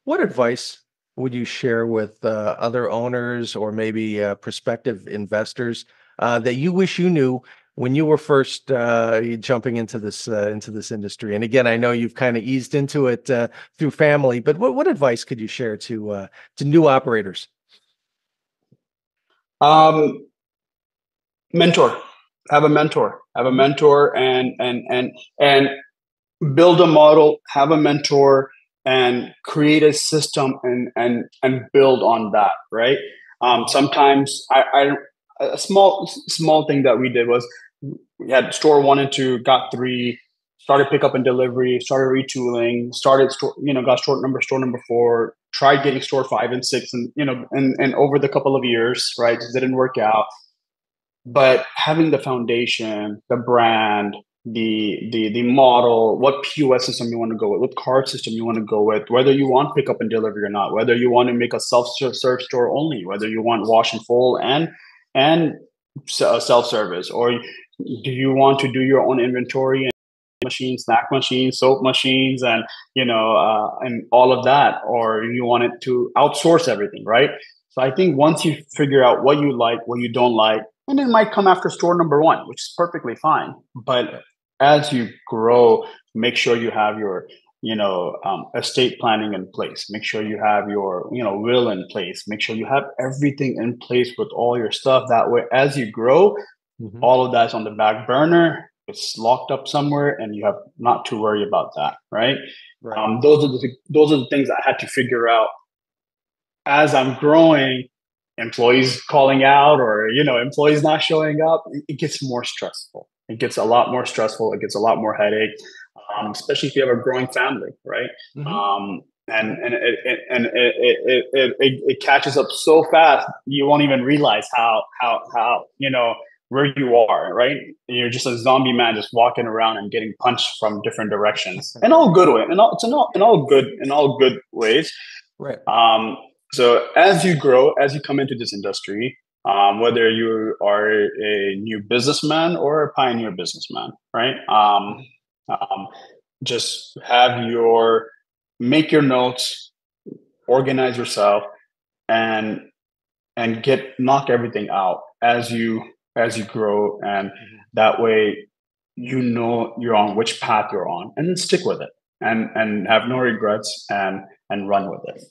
What advice would you share with other owners or maybe prospective investors that you wish you knew when you were first jumping into this industry? And again, I know you've kind of eased into it through family, but what advice could you share to new operators? Um, mentor. Have a Mhm. mentor, and build a model. Have a mentor, and create a system, and build on that. Right. Mhm. Sometimes a small thing that we did was we had store one and two, got three, started pickup and delivery, started retooling, started store, got store number four, tried getting store five and six, and and over the couple of years, right, it didn't work out. But having the foundation, the brand, the model, what POS system you want to go with, what card system you want to go with, whether you want pickup and delivery or not, whether you want to make a self-serve store only, whether you want wash and fold and self service, or do you want to do your own inventory and machines, snack machines, soap machines, and and all of that, or you want it to outsource everything, right? So I think once you figure out what you like, what you don't like, and it might come after store number one, which is perfectly fine. But as you grow, make sure you have your estate planning in place. Make sure you have your will in place. Make sure you have everything in place with all your stuff. That way, as you grow, Mhm. all of that's on the back burner. It's locked up somewhere, and you have not to worry about that, right? Right. Those are the things I had to figure out as I'm growing. Employees calling out, or employees not showing up, it gets more stressful. It gets a lot more stressful. It gets a lot more headache, especially if you have a growing family, right? Hmm. Um, and Right. and it catches up so fast you won't even realize how where you are, right? You're just a zombie man just walking around and getting punched from different directions, in all good way, in all good ways. Right. um, so as you grow, as you come into this industry, whether you are a new businessman or a pioneer businessman, right? Um, just make your notes, organize yourself, and knock everything out as you grow, and Mhm. that way you're on which path you're on, and then stick with it, and have no regrets, and run with it.